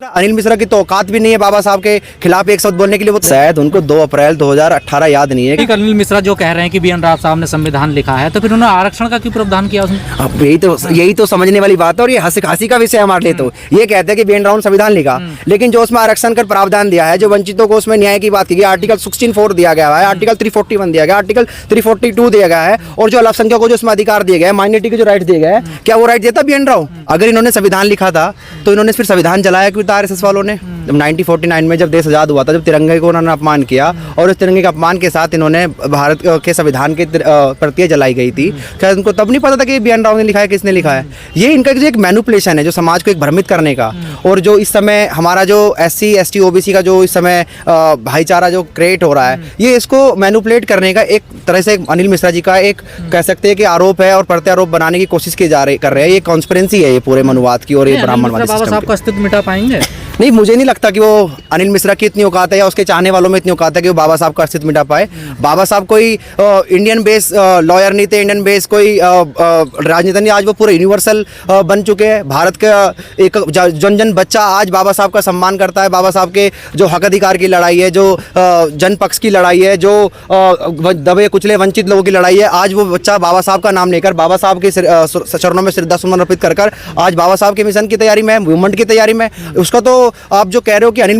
अनिल मिश्रा की तो औकात भी नहीं है बाबा साहब के खिलाफ एक शब्द बोलने के लिए। वो शायद उनको 2 अप्रैल 2018 याद नहीं है कि अनिल मिश्रा जो कह रहे हैं कि बी एन राव साहब ने संविधान लिखा है, तो फिर उन्होंने आरक्षण का क्यों प्रावधान किया उसमें? अब यही तो समझने वाली बात है। और ये हंसी का विषय हमारे लिए तो ये कहते हैं कि बी एन राव ने संविधान लिखा, लेकिन जो उसमें आरक्षण का प्रावधान दिया है, जो वंचितों को उसमें न्याय की बात की गई, आर्टिकल 16(4) दिया गया है, आर्टिकल 341 दिया गया, आर्टिकल 342 दिया गया है, और जो अल्पसंख्यकों को जो उसमें अधिकार दिए गए, माइनॉरिटी के जो राइट दिए गए, क्या वो राइट देता बी एन राव? अगर इन्होंने संविधान लिखा था तो इन्होंने फिर संविधान जलाया क्यों था आरएसएस वालों ने? जब 1949 में जब देश आज़ाद हुआ था, जब तिरंगे को उन्होंने अपमान किया और उस तिरंगे के अपमान के साथ इन्होंने भारत के संविधान के प्रतियां जलाई गई थी, क्या उनको तब नहीं पता था कि बी एन राव ने लिखा है, किसने लिखा है? ये इनका जो एक मैनिपुलेशन है, जो समाज को एक भ्रमित करने का, और जो इस समय हमारा जो SC ST OBC का जो इस समय भाईचारा जो क्रिएट हो रहा है, ये इसको मैनिपुलेट करने का एक तरह से अनिल मिश्रा जी का एक कह सकते हैं कि आरोप है और प्रत्यारोप बनाने की कोशिश की कर रहे हैं। ये कॉन्स्पिरेंसी है ये पूरे मनुवाद की और ये ब्राह्मणवादी बाबा साहब का अस्तित्व मिटा पाएंगे? नहीं, मुझे नहीं लगता कि वो अनिल मिश्रा की इतनी औकात है या उसके चाहने वालों में इतनी औकात है कि वो बाबा साहब का अस्तित्व मिटा पाए। बाबा साहब कोई इंडियन बेस लॉयर नहीं थे, इंडियन बेस कोई राजनीति नहीं। आज वो पूरे यूनिवर्सल बन चुके हैं। भारत का एक जन बच्चा आज बाबा साहब का सम्मान करता है। बाबा साहब के जो हक अधिकार की लड़ाई है, जो जन पक्ष की लड़ाई है, जो दबे कुचले वंचित लोगों की लड़ाई है, आज वो बच्चा बाबा साहब का नाम लेकर, बाबा साहब के चरणों में श्रद्धा सुमन अर्पित कर आज बाबा साहब के मिशन की तैयारी में, मूवमेंट की तैयारी में। उसका तो आप जो कह रहे हो कि अनिल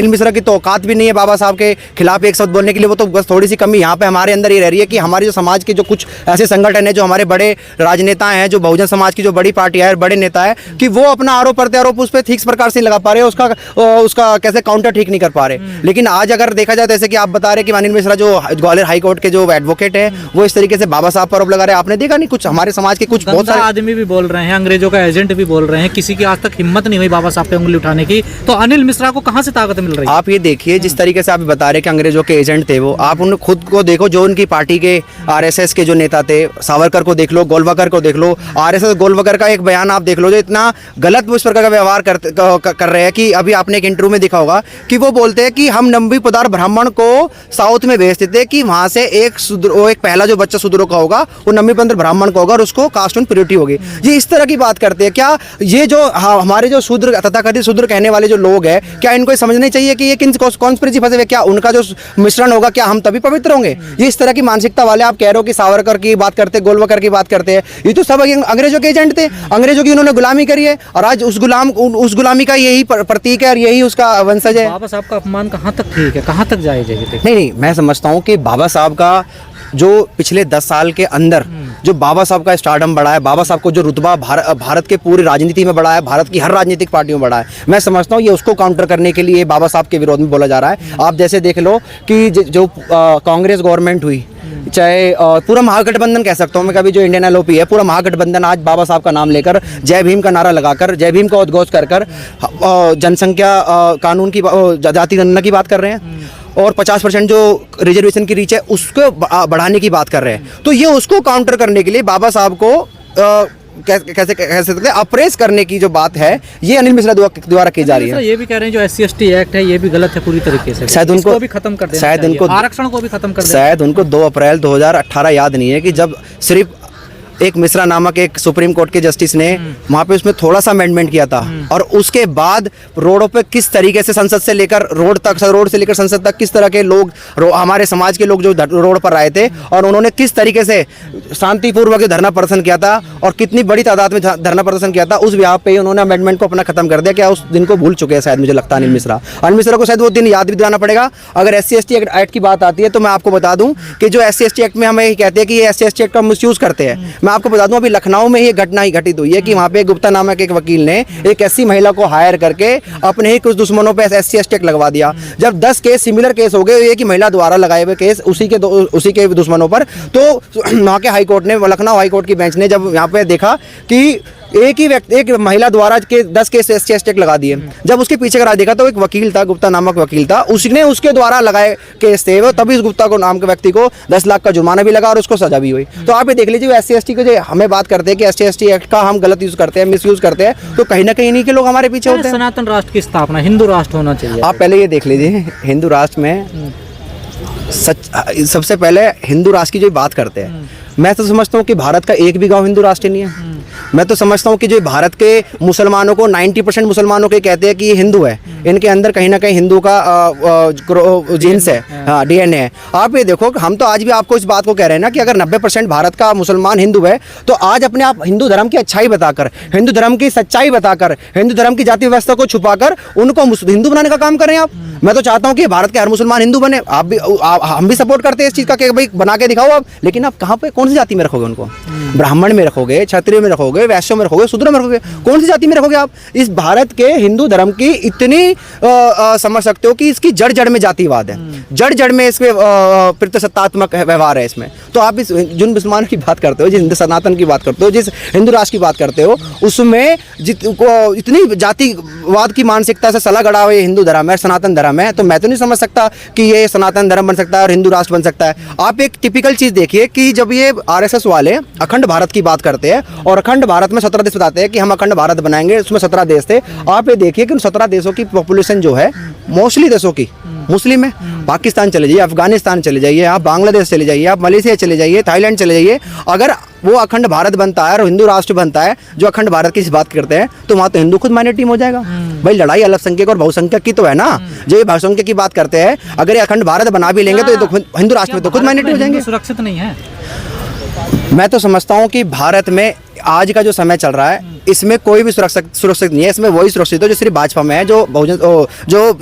मिश्रा की तो औकात भी नहीं है बाबा साहब के खिलाफ एक शब्द बोलने के लिए, वो तो बस थोड़ी सी कमी यहाँ पे हमारे अंदर ही रह रही है कि हमारे जो समाज के जो कुछ ऐसे संगठन है, जो हमारे बड़े राजनेता हैं, जो बहुजन समाज की जो बड़ी पार्टी है, बड़े नेता है, कि वो अपना आरोप प्रत्यारोप उस पर ठीक प्रकार से लगा पा रहे हैं, उसका कैसे काउंटर ठीक नहीं कर पा रहे। लेकिन आज अगर देखा जाए, जैसे कि आप बता रहे कि अनिल मिश्रा जो ग्वालियर हाई कोर्ट के जो एडवोकेट है, वो इस तरीके से बाबा साहब पर आरोप लगा रहे हैं। आपने देखा नहीं कुछ हमारे समाज के कुछ बहुत सारे आदमी भी बोल रहे हैं, अंग्रेजों का एजेंट भी बोल रहे हैं, किसी की आज तक हिम्मत नहीं हुई बाबा साहब पे उंगली उठाने की, तो अनिल मिश्रा को कहां से ताकत मिल रही है? आप ये देखिए, जिस तरीके से आप बता रहे कि अंग्रेजों के एजेंट थे वो, आप उन खुद को देखो, जो उनकी पार्टी के आरएसएस के जो नेता थे, सावरकर को देख लो, गोलवकर को देख लो। आरएसएस गोलवकर का एक बयान आप देख लो, जो इतना गलत उस प्रकार का व्यवहार कर रहे हैं कि अभी आपने एक इंटरव्यू में देखा होगा कि वो बोलते हैं कि हम नंबी पदार ब्राह्मण को साउथ में भेजते थे कि वहां से एक पहला जो बच्चा शूद्रों का होगा वो नंबी पदार ब्राह्मण का होगा और उसको कास्ट एंड प्रियोरिटी होगी। ये इस तरह की बात करते हैं। क्या ये जो हमारे जो शूद्र तथाकथित शूद्र कहने वाले जो लोग हैं, क्या इनको समझना चाहिए कि ये किन कॉन्स्पिरेसी फंसे हुए? क्या उनका जो मिश्रण होगा, क्या हम तभी पवित्र होंगे? ये इस तरह की मानसिकता वाले आप कह रहे हो कि सावरकर की बात करते, गोलवकर की बात करते हैं, ये तो सब अंग्रेजों के एजेंट थे। अंग्रेजों की उन्होंने गुलामी करी है और आज उस गुलामी का यही प्रतीक है और यही उसका वंशज है। बाबा साहब का अपमान कहाँ तक ठीक है, कहाँ तक जायज है? नहीं, मैं समझता हूँ कि बाबा साहब का जो पिछले 10 साल के अंदर जो बाबा साहब का स्टारडम बढ़ा है, बाबा साहब को जो रुतबा भारत के पूरी राजनीति में बढ़ा है, भारत की हर राजनीतिक पार्टियों में बढ़ा है, मैं समझता हूँ ये उसको काउंटर करने के लिए बाबा साहब के विरोध में बोला जा रहा है। आप जैसे देख लो कि जो कांग्रेस गवर्नमेंट हुई, चाहे पूरा महागठबंधन कह सकता हूँ मैं, कभी जो इंडियन LOP है, पूरा महागठबंधन आज बाबा साहब का नाम लेकर, जय भीम का नारा लगाकर, जय भीम का उद्घोष कर जनसंख्या कानून की, जाति गणना की बात कर रहे हैं और 50% जो रिजर्वेशन की रीच है उसको बढ़ाने की बात कर रहे हैं। तो ये उसको काउंटर करने के लिए बाबा साहब को कैसे कह सकते हैं अप्रेस करने की जो बात है, ये अनिल मिश्रा द्वारा की जा रही है। ये भी कह रहे हैं जो SC ST एक्ट है ये भी गलत है पूरी तरीके से, शायद उनको भी खत्म कर देना, शायद उनको आरक्षण को भी खत्म कर देना। शायद उनको 2 अप्रैल 2018 याद नहीं है कि जब सिर्फ एक मिश्रा नामक एक सुप्रीम कोर्ट के जस्टिस ने वहाँ पे उसमें थोड़ा सा अमेंडमेंट किया था और उसके बाद रोडों पे किस तरीके से संसद से लेकर रोड से लेकर संसद तक किस तरह के लोग हमारे समाज के लोग जो रोड पर आए थे और उन्होंने किस तरीके से शांतिपूर्वक धरना प्रदर्शन किया था और कितनी बड़ी तादाद में धरना प्रदर्शन किया था, उस बिहाफ पे उन्होंने अमेंडमेंट को अपना खत्म कर दिया। क्या उस दिन को भूल चुके हैं शायद, मुझे लगता है अनिल मिश्रा को शायद वो दिन याद भी दिलाना पड़ेगा। अगर SC ST एक्ट की बात आती है तो मैं आपको बता दूं कि जो SC ST एक्ट में हमें कहते हैं कि ये SC ST एक्ट का मिसयूज करते हैं। मैं आपको बता दूं अभी लखनऊ में ये घटना ही घटित हुई है कि वहाँ पे गुप्ता नामक एक वकील ने एक ऐसी महिला को हायर करके अपने ही कुछ दुश्मनों पे SC ST एक्ट लगवा दिया। जब 10 केस सिमिलर केस हो गए, एक ही महिला द्वारा लगाए हुए केस उसी के दुश्मनों पर, तो वहाँ के हाईकोर्ट ने, लखनऊ हाईकोर्ट की बेंच ने जब यहाँ पे देखा कि एक महिला द्वारा के 10 केस SC ST एक्ट लगा दिए, जब उसके पीछे का देखा तो एक वकील था, गुप्ता नामक वकील था, उसने उसके द्वारा लगाए केस थे वो, तभी उस गुप्ता को नाम के व्यक्ति को 10 लाख का जुर्माना भी लगा और उसको सजा भी हुई। तो आप ये देख लीजिए SC ST को जो हमें बात करते हैं कि SC ST एक्ट का हम गलत यूज करते हैं, मिसयूज करते हैं, तो कहीं ना कहीं इन्हीं के लोग हमारे पीछे होते हैं। सनातन राष्ट्र की स्थापना हिंदू राष्ट्र होना चाहिए। आप पहले ये देख लीजिए, हिंदू राष्ट्र में सबसे पहले हिंदू राष्ट्र की जो बात करते हैं, मैं तो समझता हूँ कि भारत का एक भी गांव हिंदू राष्ट्र नहीं है। मैं तो समझता हूँ कि जो भारत के मुसलमानों को 90% मुसलमानों के कहते हैं कि ये हिंदू है, इनके अंदर कहीं ना कहीं हिंदू का जीन्स है, हाँ DNA है। आप ये देखो हम तो आज भी आपको इस बात को कह रहे हैं ना कि अगर 90% भारत का मुसलमान हिंदू है तो आज अपने आप हिंदू धर्म की अच्छाई बताकर, हिंदू धर्म की सच्चाई बताकर, हिंदू धर्म की जाति व्यवस्था को छुपाकर उनको हिंदू बनाने का काम करें आप। मैं तो चाहता हूँ कि भारत के हर मुसलमान हिंदू बने। आप भी हम भी सपोर्ट करते हैं इस चीज़ का कि भाई बना के दिखाओ आप, लेकिन आप कहाँ पे कौन सी जाति में रखोगे उनको? ब्राह्मण में रखोगे, क्षत्रिय में रखोगे, वैश्यों में रखोगे, शूद्र में रखोगे, कौन सी जाति में रखोगे आप? इस भारत के हिंदू धर्म की इतनी समझ सकते हो कि इसकी जड़ जड़ में जातिवाद है, जड़ जड़ में इसमें प्रतिसत्तात्मक व्यवहार है इसमें। तो आप इस जिन मुसलमान की बात करते हो, जिस हिंदू सनातन की बात करते हो, जिस हिंदू राष्ट्र की बात करते हो, उसमें इतनी जातिवाद की मानसिकता से सला गड़ा हुआ ये हिंदू धर्म है, सनातन धर्म है, तो मैं तो नहीं समझ सकता कि ये सनातन धर्म बन सकता है और हिंदू राष्ट्र बन सकता है। आप एक टिपिकल चीज़ देखिए कि जब ये RSS वाले अखंड भारत की बात करते हैं और अखंड भारत में 17 देश बताते हैं कि हम अखंड भारत बनाएंगे, उसमें 17 देश थे। आप ये देखिए कि उन 17 देशों की पॉपुलेशन जो है मोस्टली देशों की मुस्लिम है। पाकिस्तान चले जाइए, अफगानिस्तान चले जाइए, आप बांग्लादेश चले जाइए, आप मलेशिया चले जाइए, थाईलैंड चले जाइए, अगर वो अखंड भारत बनता है और हिंदू राष्ट्र बनता है जो अखंड भारत की बात करते हैं, तो वहाँ तो हिंदू खुद माइनॉरिटी हो जाएगा। भाई लड़ाई अल्पसंख्यक और बहुसंख्यक की तो है ना। जो ये बहुसंख्यक की बात करते हैं, अगर ये अखंड भारत बना भी लेंगे तो ये तो हिंदू राष्ट्र में तो खुद माइनॉरिटी हो जाएंगे। सुरक्षित नहीं है। मैं तो समझता हूँ कि भारत में आज का जो समय चल रहा है इसमें कोई भी सुरक्षित नहीं है। इसमें वही सुरक्षित है जो सिर्फ भाजपा में है, जो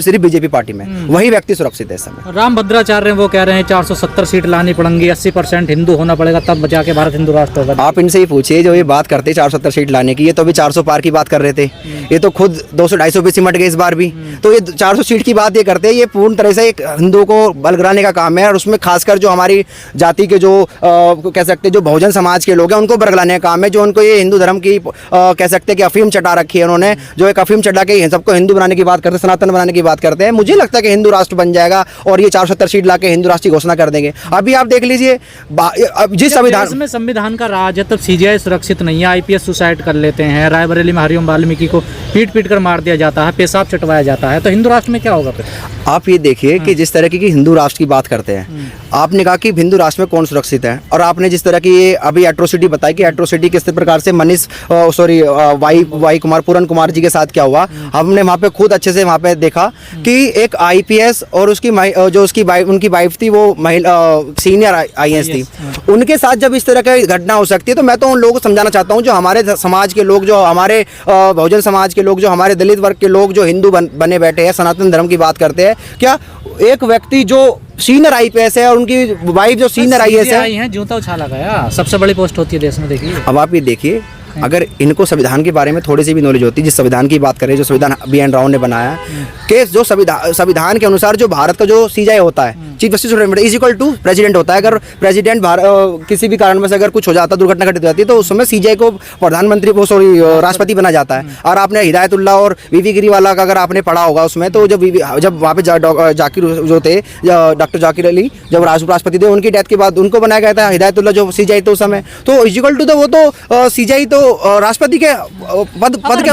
सिर्फ बीजेपी पार्टी में, वही व्यक्ति सुरक्षित है इस समय। राम भद्राचार्य वो कह रहे हैं 470 सीट लानी पड़ेंगी, 80% हिंदू होना पड़ेगा तब जाके भारत हिंदू राष्ट्र होगा। आप इनसे ही पूछिए जो ये बात करते 470 सीट लाने की, ये तो अभी 400 पार की बात कर रहे थे, ये तो खुद 200-250 पे सिमट गए इस बार भी। तो ये 400 सीट की बात ये करते हैं, ये पूर्ण तरह से एक हिंदुओं को बलगराने का काम है और उसमें खासकर जो हमारी जाति के जो कह सकते हैं जो बहुजन समाज के लोग हैं उनको बरगलाने का काम है, जो उनको ये हिंदू धर्म की कह सकते हैं कि अफीम चटा रखी है उन्होंने, जो एक अफीम चटा के सबको हिंदू बनाने की बात करते हैं, सनातन बनाने की बात करते हैं। मुझे लगता है कि हिंदू राष्ट्र बन जाएगा और ये 470 सीट ला के हिंदू राष्ट्र की घोषणा कर देंगे। अभी आप देख लीजिए जिस संविधान का राज है तब CGI सुरक्षित नहीं है, IPS सुसाइड कर लेते हैं, रायबरेली में हरिओम वाल्मीकि को पीट कर मार दिया जाता है, पेशाब चटवाया जाता है, तो हिंदू राष्ट्र में क्या होगा फिर? आप ये देखिए कि जिस तरह की हिंदू राष्ट्र की बात करते हैं, आपने कहा कि हिंदू राष्ट्र में कौन सुरक्षित है, और आपने जिस तरह की ये अभी एट्रोसिटी बताई कि एट्रोसिटी किस प्रकार से मनीष वाई कुमार पूरन कुमार जी के साथ क्या हुआ, हमने वहाँ पे खुद अच्छे से वहाँ पे देखा कि एक IPS और उसकी जो उनकी वाइफ थी वो महिला सीनियर IAS थी, उनके साथ जब इस तरह की घटना हो सकती है, तो मैं तो उन लोगों को समझाना चाहता हूँ जो हमारे समाज के लोग, जो हमारे बहुजन समाज के लोग, जो हमारे दलित वर्ग के लोग जो हिंदू बने बैठे हैं, सनातन धर्म की बात करते हैं, क्या एक व्यक्ति जो सीनियर IPS है और उनकी वाइफ जो सीनियर IAS है, जूता उछाला गया, सबसे बड़ी पोस्ट होती है देश में। देखिए अब आप ये देखिए, अगर इनको संविधान के बारे में थोड़ी सी भी नॉलेज होती, जिस संविधान की बात करें, जो संविधान BN राव ने बनाया कि जो संविधान के अनुसार जो भारत का जो CJI होता है, chief justice is equal to president होता है। अगर प्रेसिडेंट किसी भी कारण में से अगर कुछ हो जाता, दुर्घटना घटित हो जाती है, तो उस समय CJI को प्रधानमंत्री को राष्ट्रपति बना जाता है। और आपने हिदायतुल्लाह और VV गिरीवाला का अगर आपने पढ़ा होगा उसमें, तो जब वहाँ पे जाकिर जो थे, डॉक्टर जाकिर अली जब राष्ट्रपति थे, उनकी डेथ के बाद उनको बनाया गया था हिदायतुल्लाह जो CJI थे उस समय, तो इज इक्वल टू वो तो CJI तो राष्ट्रपति के पद के